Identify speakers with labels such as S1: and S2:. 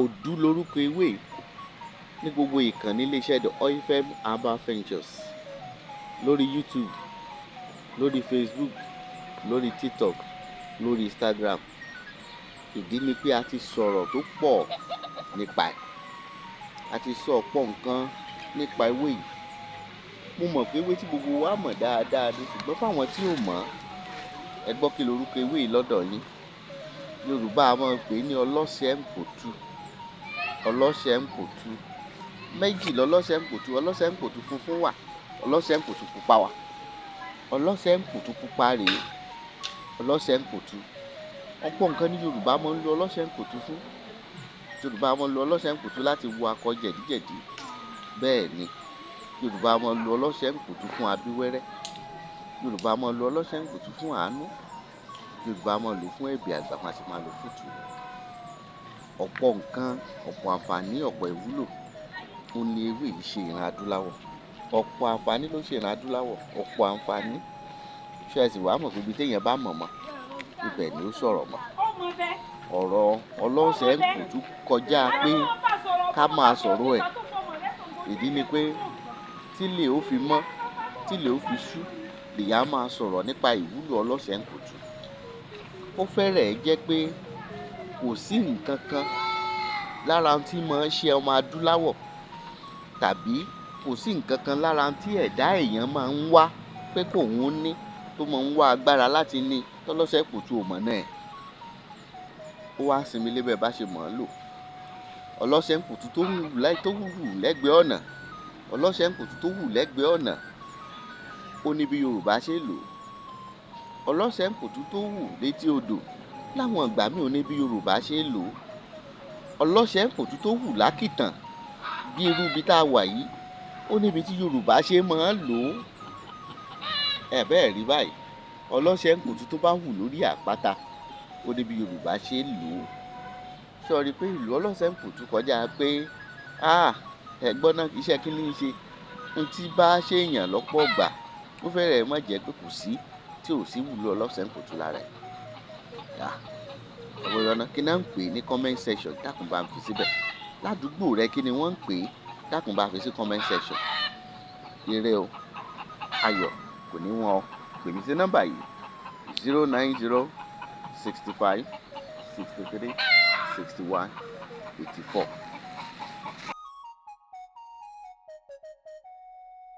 S1: Òdú lorúkọ ewé ní gbogbo ìkànnì iléeṣẹ́ The Oifem Herbal Ventures lórí YouTube, lórí Facebook, lórí TikTok, lórí Instagram. Ìdí ni pé a ti sọ̀rọ̀ tó pọ̀ nípa ẹ̀, a ti sọ ọ̀pọ̀ nǹkan nípa ewé yìí. Mo mọ̀ pé ewé tí gbogbo wa mọ̀ dáadáa ni, ṣùgbọ́n fáwọn tí ò mọ̀, ẹ gbọ́ kí lorúkọ ewé yìí lọ́dọ̀ yín. Yorùbá a máa pè é ní ọlọ́sẹ̀-ń-pòtú. Ọlọ́sẹ̀-ń-pòtú méjì lọ́lọ́sẹ̀-ń-pòtú. Ọlọ́sẹ̀-ń-pòtú funfun wà, ọlọ́sẹ̀-ń-pòtú pupa wà. Ọlọ́sẹ̀-ń-pòtú pupa rèé, ọlọ́sẹ̀-ń-pòtú. Ọ̀pọ̀ nǹkan ní Yorùbá máa ń lo ọlọ́sẹ̀-ń-pòtú fún. Yorùbá máa ń lo ọlọ́sẹ̀-ń-pòtú láti wo akọ jẹ̀díjẹ̀dí. Bẹ́ẹ̀ ni Yorùbá máa ń lo ọlọ́sẹ̀-ń-pòtú fún abíwẹ́rẹ́. Yorùbá máa ń lo ọlọ́sẹ̀-ń-pòtú fún àánú. Yorùbá máa ń lò fún ẹ̀bì àgbà, máa sì máa lò fún ìtùnú. Ọ̀pọ̀ nǹkan, ọ̀pọ̀ àǹfààní, ọ̀pọ̀ ìwúlò ó ní ewé yìí ṣe ìran adúláwọ̀. Ọ̀pọ̀ àǹfààní ló ṣe ìran adúláwọ̀, ọ̀pọ̀ àǹfààní. Ṣé ẹ sì wá mọ̀ pé ibi téèyàn bá mọ̀ mọ́, ibẹ̀ ni ó sọ̀rọ̀ mọ́. Ọ̀rọ̀ ọlọ́sẹ̀-ń-pòtú kọjá pé ká máa sọ̀rọ̀ ẹ̀. Ìdí ni pé tílẹ̀ ó fi mọ́, tílẹ̀ ó fi ṣú, lèèyàn á máa sọ̀rọ̀ nípa ìwúlò ọlọ́sẹ̀-ń-pòtú. Ó fẹ́rẹ̀ẹ́ jẹ́ pé kò sí nǹkan kan lára ohun tí máa ń ṣe ọmọ adúláwọ̀, tàbí kò sí nǹkan kan lára ohun tí ẹ̀dá èèyàn máa ń wá pé kóun ní, tó máa ń wá agbára láti ní, tọ́lọ́sẹ̀-ń-pòtú ò mọ̀ náà. Ó wá sinmi lé bẹ́ẹ̀ bá ṣe mọ̀ ọ́n lò. Ọlọ́sẹ̀-ń-pòtú tó wù lẹ́gbẹ̀ẹ́ ọ̀nà, ọlọ́sẹ̀-ń-pòtú tó wù lẹ́gbẹ̀ẹ́ ọ̀nà, ó ní bí Yorùbá ṣe lò ó. Ọlọ́sẹ̀-ń-pòtú tó wù létí odò, láwọn ìgbà míì ó ní bí Yorùbá ṣe lò ó. Ọlọ́sẹ̀-ń-pòtú tó wù lákìtàn, bí irú ibi tá a wà yìí, ó níbi tí Yorùbá ṣe máa ń lò ó. Ẹ bẹ́ẹ̀ rí báyìí, ọlọ́sẹ̀-ń-pòtú tó bá wù lórí àpáta, ó ní bí Yorùbá ṣe lò ó. Ṣé o rí pé ìlú ọlọ́sẹ̀-ń-pòtú kọjá pé ẹ̀gbọ́n náà iṣẹ́ kí ní í ṣe? Ohun tí bá ṣèèyàn lọ́pọ̀ ìgbà, ó fẹ́rẹ̀ẹ́ má jẹ́ pé kò sí tí ò sí wúlò ọlọ́sẹ̀-ń-pòtú lára ẹ̀. Ẹ̀wọ̀n ọ̀nà kí náà ń pè ní comment section, dákun bá ń fi síbẹ̀. Ládùúgbò rẹ kí ni wọ́n ń pè é? Dákun bá fi sí comment section. Ire o, ayọ̀ kò ní wọ́n ọ. Pè mí sí nọ́mbà yìí 090 65 63 61 84.